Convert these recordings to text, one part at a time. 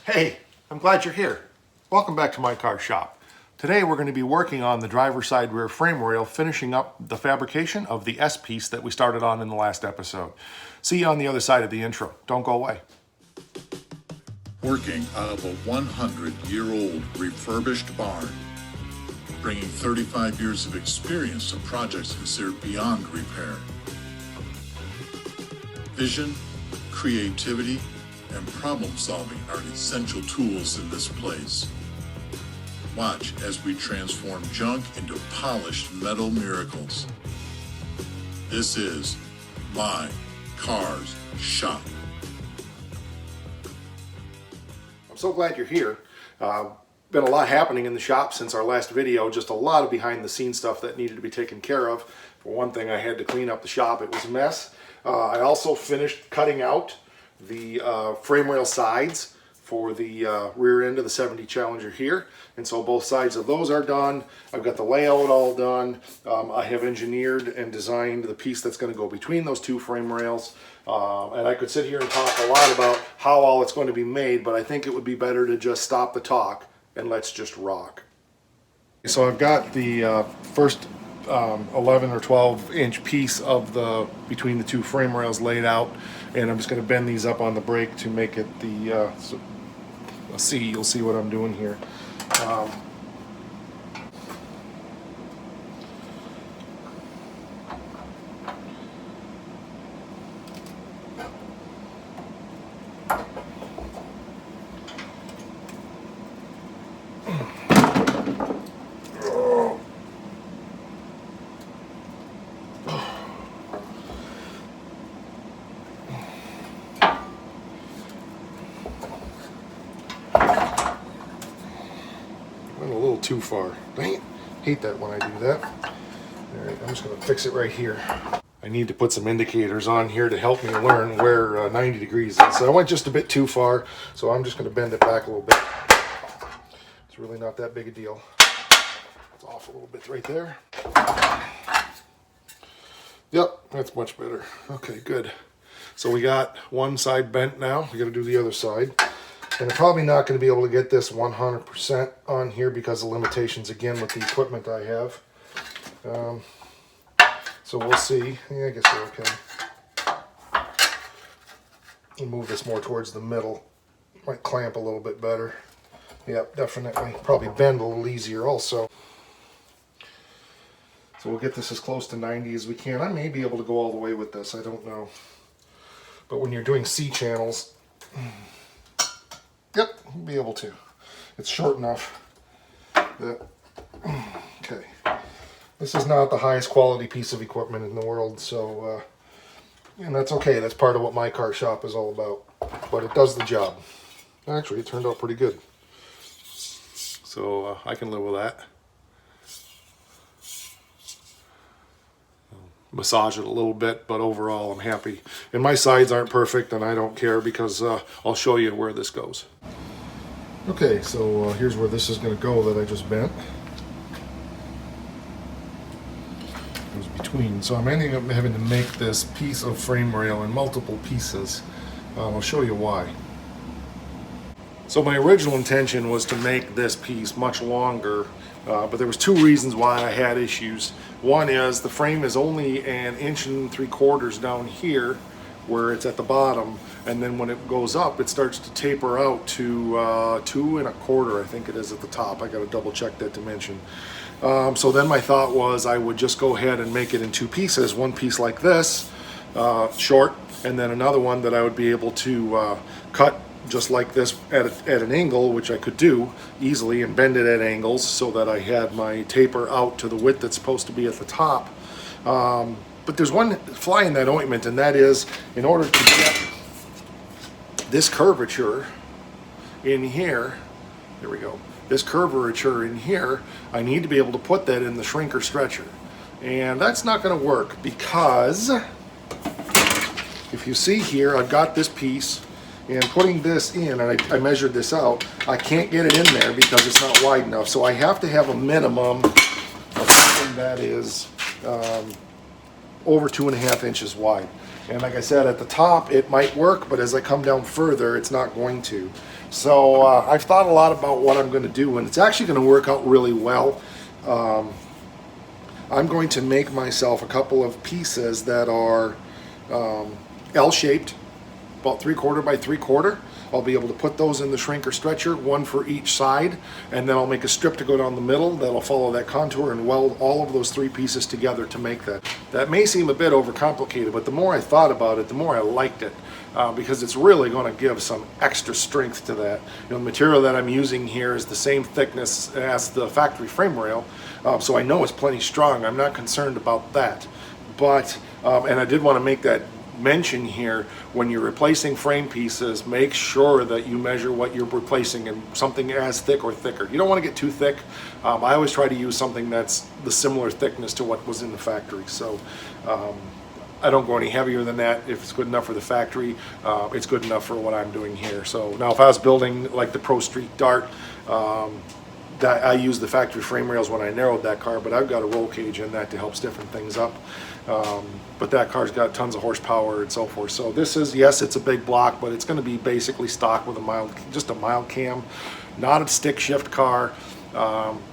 Hey, I'm glad you're here. Welcome back to my car shop. Today we're going to be working on the driver's side rear frame rail, finishing up the fabrication of the S piece that we started on in the last episode. See you on the other side of the intro. Don't go away. Working out of a 100-year-old refurbished barn, bringing 35 years of experience to projects considered beyond repair. Vision, creativity, and problem solving are essential tools in this place. Watch as we transform junk into polished metal miracles. This is My Car's Shop. I'm so glad you're here. Been a lot happening in the shop since our last video, just a lot of behind the scenes stuff that needed to be taken care of. For one thing, I had to clean up the shop. It was a mess. I also finished cutting out the frame rail sides for the rear end of the 70 Challenger here, and so both sides of those are done. I've got the layout all done. I have engineered and designed the piece that's going to go between those two frame rails, and I could sit here and talk a lot about how all it's going to be made, but I think it would be better to just stop the talk and let's just rock. So I've got the first 11 or 12 inch piece of the between the two frame rails laid out, and I'm just going to bend these up on the brake to make it the so you'll see what I'm doing here. Too far. Dang it. Hate that when I do that. Alright, I'm just going to fix it right here. I need to put some indicators on here to help me learn where 90 degrees is. So I went just a bit too far, so I'm just going to bend it back a little bit. It's really not that big a deal. It's off a little bit right there. Yep, that's much better. Okay, good. So we got one side bent now. We got to do the other side. And I'm probably not going to be able to get this 100% on here because of limitations again with the equipment I have. So we'll see. Yeah, I guess we're okay. We'll move this more towards the middle. Might clamp a little bit better. Yep, definitely. Probably bend a little easier also. So we'll get this as close to 90 as we can. I may be able to go all the way with this. I don't know. But when you're doing C channels... Yep, we'll be able to. It's short enough that, okay. This is not the highest quality piece of equipment in the world, so, and that's okay. That's part of what my car shop is all about. But it does the job. Actually, it turned out pretty good. So, I can live with that. Massage it a little bit, but overall I'm happy. And my sides aren't perfect, and I don't care because I'll show you where this goes. Okay, so here's where this is going to go that I just bent. It was between, so I'm ending up having to make this piece of frame rail in multiple pieces. I'll show you why. So my original intention was to make this piece much longer, but there was two reasons why I had issues. One is the frame is only 1 3/4 inches down here where it's at the bottom, and then when it goes up it starts to taper out to 2 1/4, I think it is at the top. I got to double check that dimension. So then my thought was I would just go ahead and make it in 2 pieces, one piece like this, short, and then another one that I would be able to cut just like this at an angle, which I could do easily, and bend it at angles so that I had my taper out to the width that's supposed to be at the top. But there's one fly in that ointment, and that is, in order to get this curvature in here, there we go, this curvature in here, I need to be able to put that in the shrinker stretcher. And that's not going to work because if you see here, I've got this piece, and putting this in, and I measured this out, I can't get it in there because it's not wide enough. So I have to have a minimum of something that is over 2.5 inches wide. And like I said, at the top it might work, but as I come down further, it's not going to. So I've thought a lot about what I'm going to do, and it's actually going to work out really well. I'm going to make myself a couple of pieces that are L-shaped, about 3/4 by 3/4. I'll be able to put those in the shrinker stretcher, one for each side, and then I'll make a strip to go down the middle that'll follow that contour and weld all of those 3 pieces together to make that. That may seem a bit overcomplicated, but the more I thought about it, the more I liked it, because it's really going to give some extra strength to that. You know, the material that I'm using here is the same thickness as the factory frame rail, so I know it's plenty strong. I'm not concerned about that. But, and I did want to make that mention here, when you're replacing frame pieces, make sure that you measure what you're replacing in something as thick or thicker. You don't want to get too thick. I always try to use something that's the similar thickness to what was in the factory. So I don't go any heavier than that. If it's good enough for the factory, it's good enough for what I'm doing here. So now if I was building like the Pro Street Dart, that I used the factory frame rails when I narrowed that car, but I've got a roll cage in that to help stiffen things up. But that car's got tons of horsepower and so forth. So this is, yes, it's a big block, but it's going to be basically stock with just a mild cam, not a stick shift car.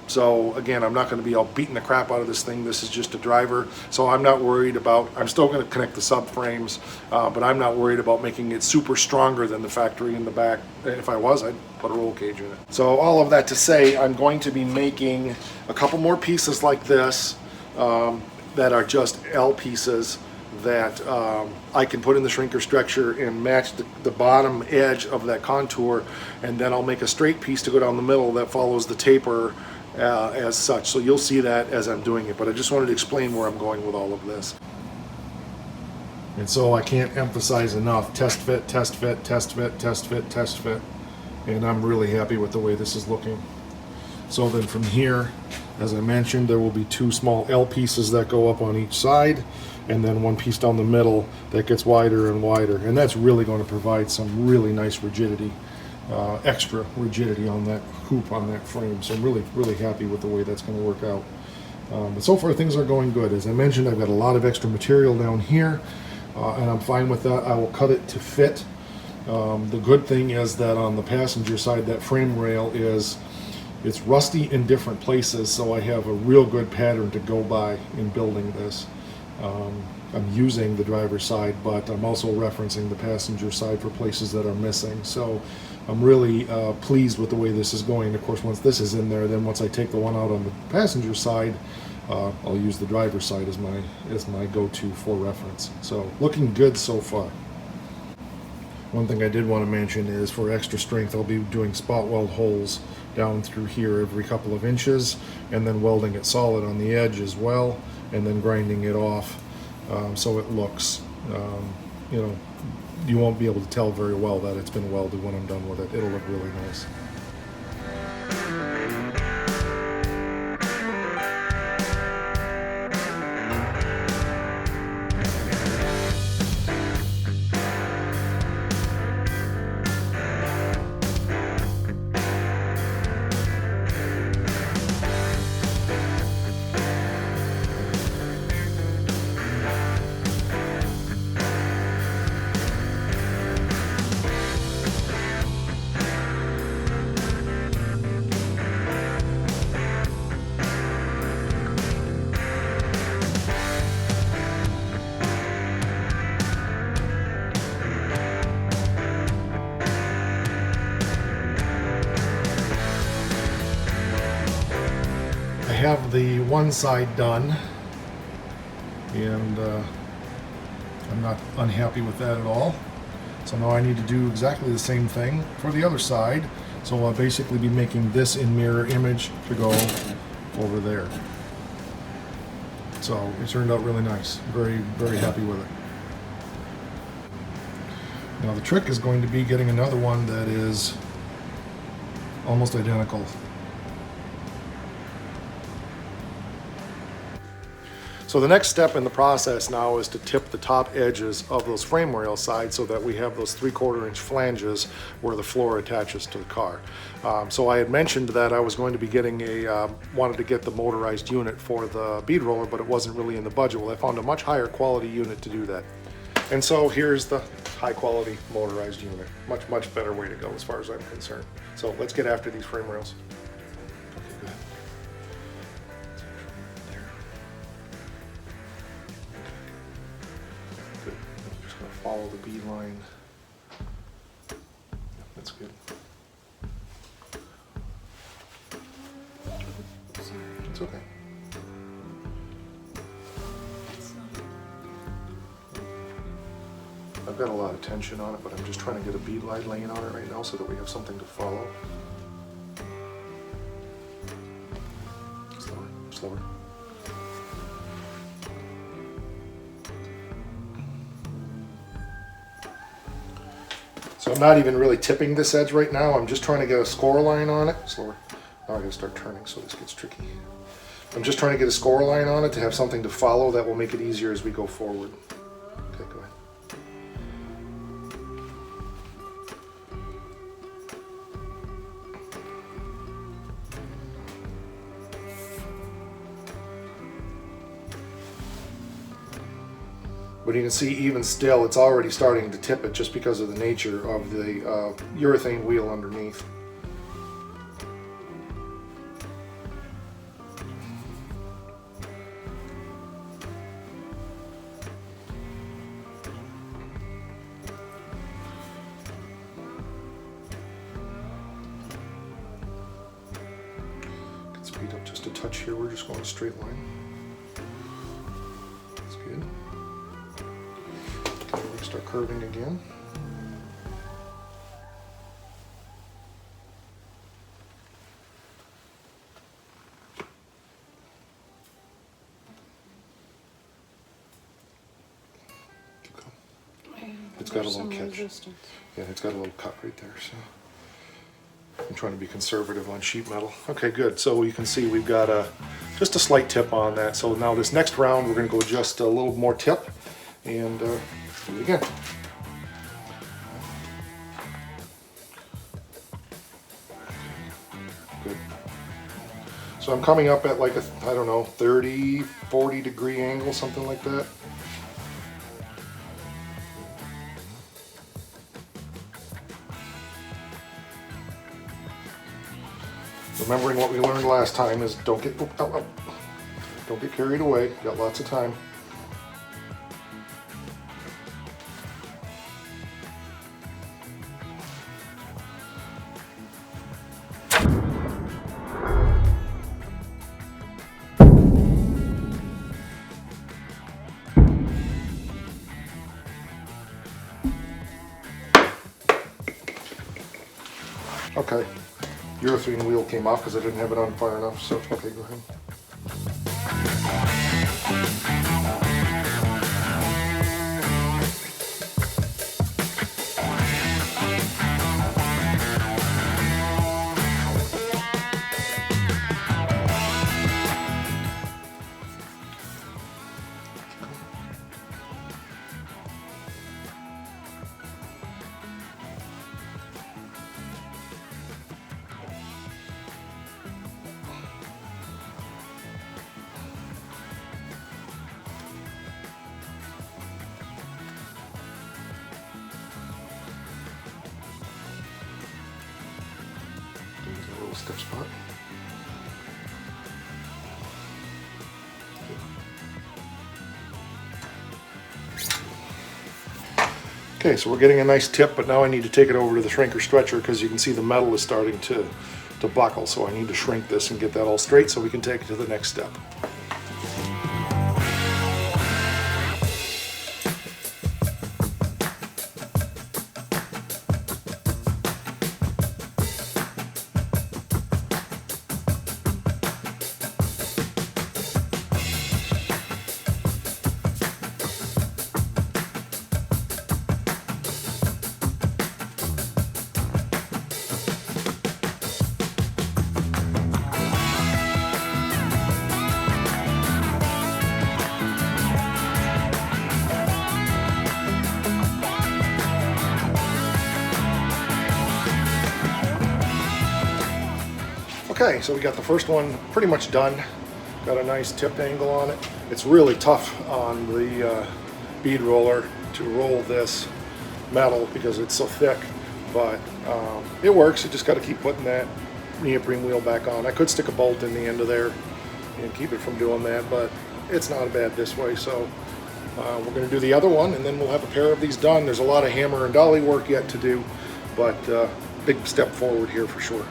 So again, I'm not going to be all beating the crap out of this thing. This is just a driver. So I'm not worried about, I'm still going to connect the subframes, but I'm not worried about making it super stronger than the factory in the back. If I was, I'd put a roll cage in it. So all of that to say, I'm going to be making a couple more pieces like this, that are just L pieces that I can put in the shrinker stretcher and match the bottom edge of that contour, and then I'll make a straight piece to go down the middle that follows the taper as such. So you'll see that as I'm doing it, but I just wanted to explain where I'm going with all of this. And so I can't emphasize enough, test fit, test fit, test fit, test fit, test fit, and I'm really happy with the way this is looking. So then from here, as I mentioned, there will be 2 small L pieces that go up on each side, and then 1 piece down the middle that gets wider and wider. And that's really going to provide some really nice rigidity, extra rigidity on that hoop, on that frame. So I'm really, really happy with the way that's going to work out. But so far things are going good. As I mentioned, I've got a lot of extra material down here, and I'm fine with that. I will cut it to fit. The good thing is that on the passenger side, that frame rail it's rusty in different places, so I have a real good pattern to go by in building this. I'm using the driver's side, but I'm also referencing the passenger side for places that are missing. So I'm really pleased with the way this is going. Of course, once this is in there, then once I take the one out on the passenger side, I'll use the driver's side as my go-to for reference. So looking good so far. One thing I did want to mention is for extra strength, I'll be doing spot weld holes down through here every couple of inches, and then welding it solid on the edge as well, and then grinding it off so it looks, you know, you won't be able to tell very well that it's been welded when I'm done with it. It'll look really nice. I have the one side done, and I'm not unhappy with that at all. So now I need to do exactly the same thing for the other side. So I'll basically be making this in mirror image to go over there. So it turned out really nice. Very, very happy with it. Now the trick is going to be getting another one that is almost identical. So the next step in the process now is to tip the top edges of those frame rail sides so that we have those 3/4 inch flanges where the floor attaches to the car. So I had mentioned that I was going to be getting wanted to get the motorized unit for the bead roller, but it wasn't really in the budget. Well, I found a much higher quality unit to do that. And so here's the high quality motorized unit. Much, much better way to go as far as I'm concerned. So let's get after these frame rails. Okay, good. There. Good. I'm just going to follow the bead line. Yep, that's good. It's okay. I've got a lot of tension on it, but I'm just trying to get a bead line laying on it right now so that we have something to follow. Slower, slower. So I'm not even really tipping this edge right now. I'm just trying to get a score line on it. Slower. Now I gotta start turning, so this gets tricky. I'm just trying to get a score line on it to have something to follow that will make it easier as we go forward. Okay, go ahead. But you can see even still, it's already starting to tip it just because of the nature of the urethane wheel underneath. Can speed up just a touch here. We're just going a straight line. That's good. Okay, we're going to start curving again. Keep going. It's got a little catch. Resistance. Yeah, it's got a little cut right there, so I'm trying to be conservative on sheet metal. Okay, good. So you can see we've got just a slight tip on that. So now this next round, we're going to go just a little more tip and do it again. Good. So I'm coming up at like a, I don't know, 30, 40 degree angle, something like that. Remembering what we learned last time is don't get carried away. You got lots of time. Okay. Urethane wheel came off because I didn't have it on fire enough, so okay, go ahead. There's a little stiff spot. Okay, so we're getting a nice tip, but now I need to take it over to the shrinker stretcher because you can see the metal is starting to buckle, so I need to shrink this and get that all straight so we can take it to the next step. Okay, so we got the first one pretty much done. Got a nice tip angle on it. It's really tough on the bead roller to roll this metal because it's so thick, but it works. You just got to keep putting that neoprene wheel back on. I could stick a bolt in the end of there and keep it from doing that, but it's not bad this way. So we're going to do the other one, and then we'll have a pair of these done. There's a lot of hammer and dolly work yet to do, but big step forward here for sure.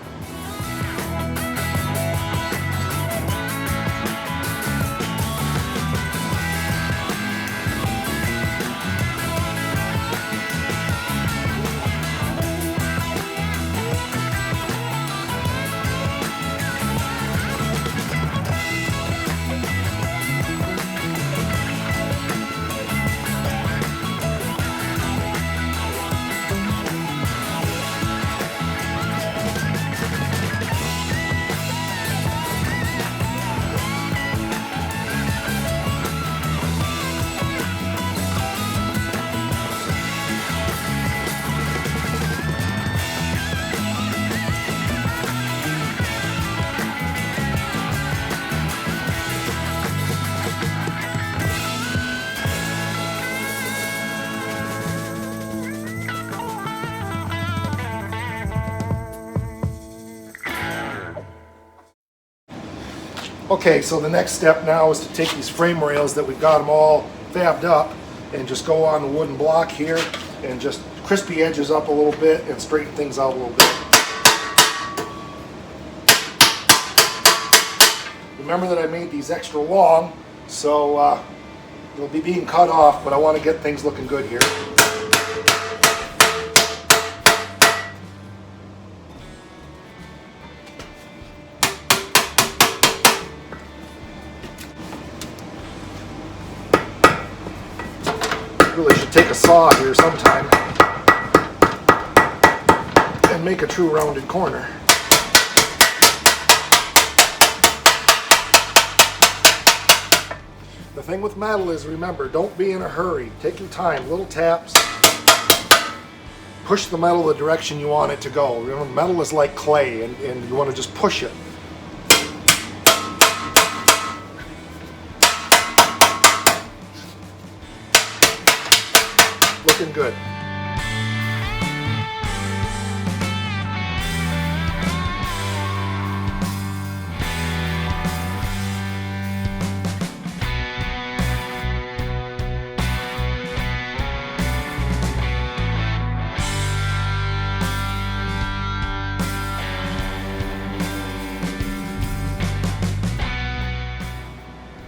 Okay, so the next step now is to take these frame rails that we've got them all fabbed up and just go on the wooden block here and just crisp the edges up a little bit and straighten things out a little bit. Remember that I made these extra long, so they'll be being cut off, but I want to get things looking good here. Really should take a saw here sometime and make a true rounded corner. The thing with metal is, remember, don't be in a hurry. Take your time, little taps. Push the metal the direction you want it to go. Remember, metal is like clay, and you want to just push it. Looking good.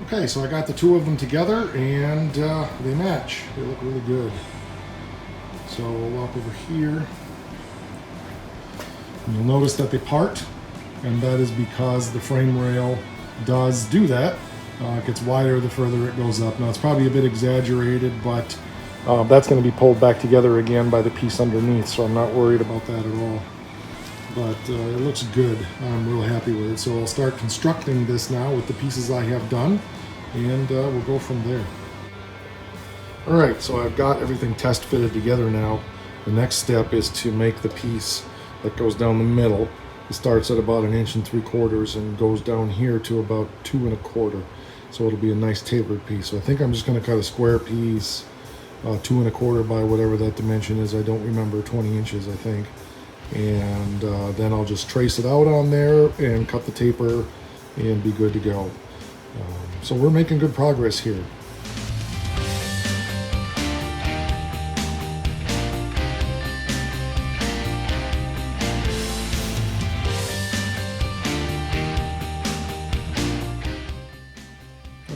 Okay, so I got the two of them together and they match. They look really good. So we'll walk over here. And you'll notice that they part, and that is because the frame rail does do that. It gets wider the further it goes up. Now it's probably a bit exaggerated, but that's going to be pulled back together again by the piece underneath, so I'm not worried about that at all. But it looks good. I'm real happy with it. So I'll start constructing this now with the pieces I have done, and we'll go from there. Alright, so I've got everything test fitted together now. The next step is to make the piece that goes down the middle. It starts at about 1 3/4 and goes down here to about 2 1/4. So it'll be a nice tapered piece. So I think I'm just going to cut a square piece, 2 1/4 by whatever that dimension is. I don't remember, 20 inches I think. And then I'll just trace it out on there and cut the taper and be good to go. So we're making good progress here.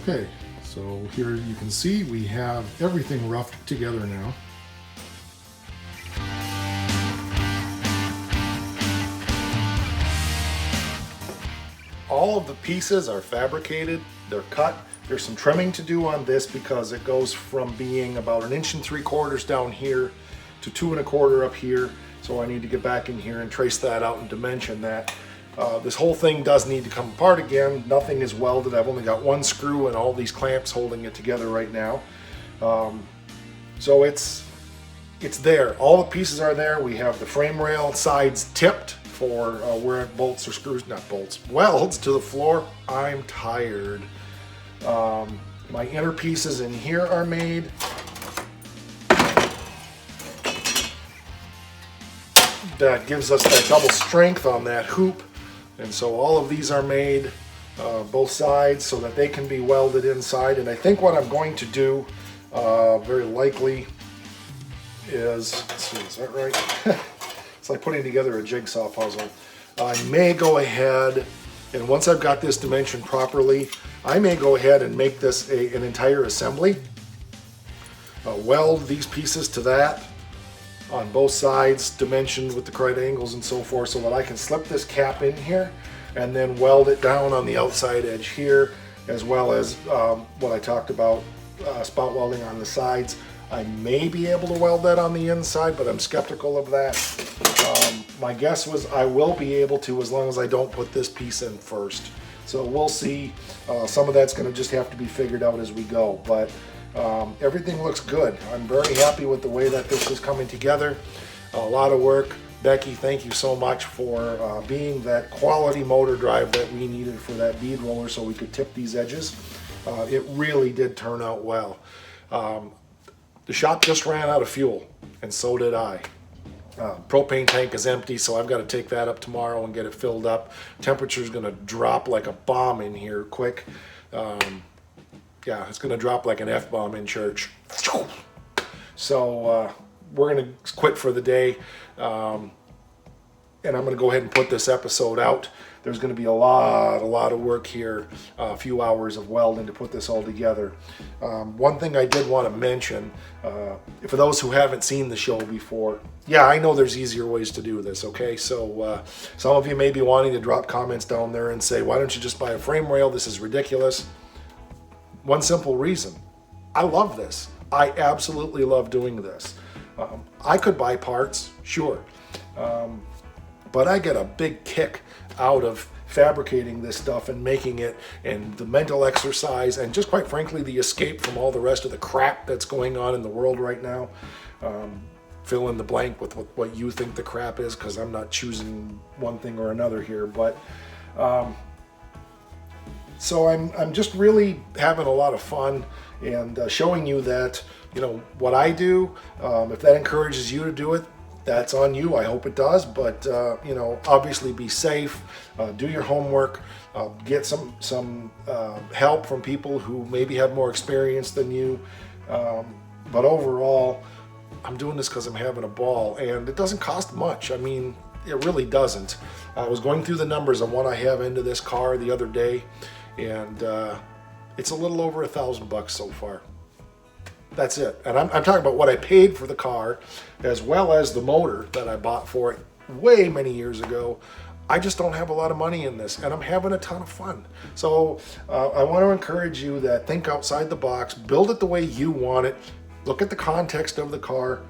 Okay, so here you can see we have everything roughed together now. All of the pieces are fabricated, they're cut. There's some trimming to do on this because it goes from being about 1 3/4 down here to 2 1/4 up here. So I need to get back in here and trace that out and dimension that. This whole thing does need to come apart again. Nothing is welded. I've only got one screw and all these clamps holding it together right now. So it's there. All the pieces are there. We have the frame rail sides tipped for where it bolts or screws, not bolts, welds to the floor. I'm tired. My inner pieces in here are made. that gives us that double strength on that hoop. And so all of these are made both sides so that they can be welded inside. And I think what I'm going to do very likely is, let's see, is that right? It's like putting together a jigsaw puzzle. I may go ahead, and once I've got this dimension properly, I may go ahead and make this an entire assembly. Weld these pieces to that on both sides, dimensioned with the correct angles and so forth, so that I can slip this cap in here and then weld it down on the outside edge here, as well as what I talked about, spot welding on the sides. I may be able to weld that on the inside, but I'm skeptical of that. My guess was I will be able to, as long as I don't put this piece in first. So we'll see. Some of that's going to just have to be figured out as we go, but everything looks good. I'm very happy with the way that this is coming together. A lot of work. Becky, thank you so much for being that quality motor drive that we needed for that bead roller so we could tip these edges. It really did turn out well. The shop just ran out of fuel, and so did I. Propane tank is empty, so I've got to take that up tomorrow and get it filled up. Temperature's going to drop like a bomb in here quick. Yeah, it's going to drop like an F-bomb in church. So we're going to quit for the day, and I'm going to go ahead and put this episode out. There's going to be a lot of work here, a few hours of welding to put this all together. One thing I did want to mention, for those who haven't seen the show before, yeah, I know there's easier ways to do this, okay? So some of you may be wanting to drop comments down there and say, why don't you just buy a frame rail? This is ridiculous. One simple reason. I love this. I absolutely love doing this. I could buy parts, sure. But I get a big kick out of fabricating this stuff and making it, and the mental exercise, and just quite frankly the escape from all the rest of the crap that's going on in the world right now. Fill in the blank with what you think the crap is, because I'm not choosing one thing or another here, but so I'm just really having a lot of fun and showing you that, you know, what I do. If that encourages you to do it, that's on you. I hope it does, but you know, obviously be safe, do your homework, get some help from people who maybe have more experience than you, but overall I'm doing this because I'm having a ball, and it doesn't cost much. I mean, it really doesn't. I was going through the numbers on what I have into this car the other day, and it's a little over $1,000 so far. That's it. And I'm talking about what I paid for the car, as well as the motor that I bought for it way many years ago. I just don't have a lot of money in this, and I'm having a ton of fun. So I want to encourage you that think outside the box, build it the way you want it, look at the context of the car.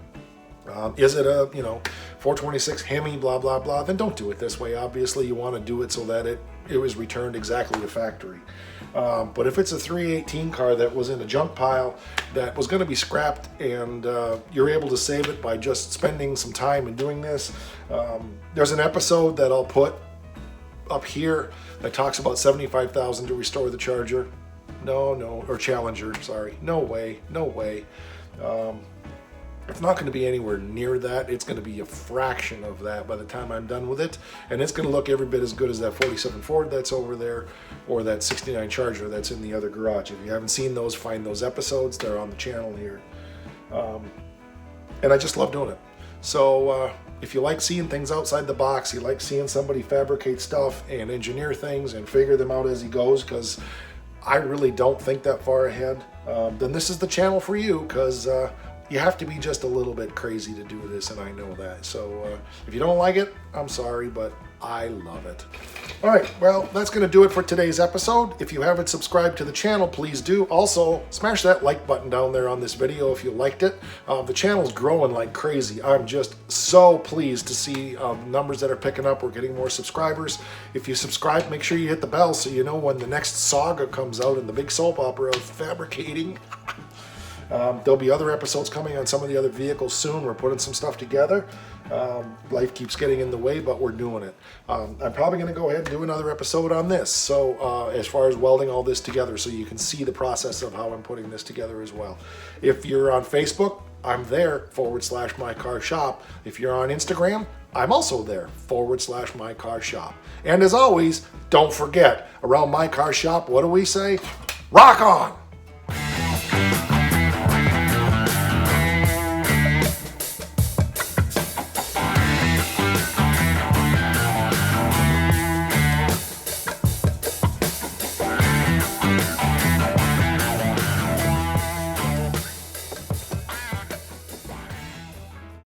Is it a 426 Hemi, blah, blah, blah, then don't do it this way. Obviously, you want to do it so that it was returned exactly to factory. But if it's a 318 car that was in a junk pile that was going to be scrapped, and you're able to save it by just spending some time and doing this, there's an episode that I'll put up here that talks about $75,000 to restore the Charger. Or Challenger, sorry. No way. It's not going to be anywhere near that. It's going to be a fraction of that by the time I'm done with it. And it's going to look every bit as good as that 47 Ford that's over there, or that 69 Charger that's in the other garage. If you haven't seen those, find those episodes. They're on the channel here. And I just love doing it. So if you like seeing things outside the box, you like seeing somebody fabricate stuff and engineer things and figure them out as he goes, because I really don't think that far ahead, then this is the channel for you, because you have to be just a little bit crazy to do this, and I know that. So if you don't like it, I'm sorry, but I love it. All right, well, that's going to do it for today's episode. If you haven't subscribed to the channel, please do. Also, smash that like button down there on this video if you liked it. The channel's growing like crazy. I'm just so pleased to see numbers that are picking up. We're getting more subscribers. If you subscribe, make sure you hit the bell so you know when the next saga comes out in the big soap opera of fabricating. There'll be other episodes coming on some of the other vehicles soon. We're putting some stuff together. Life keeps getting in the way, but we're doing it. I'm probably going to go ahead and do another episode on this. So as far as welding all this together, so you can see the process of how I'm putting this together as well. If you're on Facebook, I'm there /My Car Shop. If you're on Instagram, I'm also there, /My Car Shop. And as always, don't forget, around My Car Shop, what do we say? Rock on!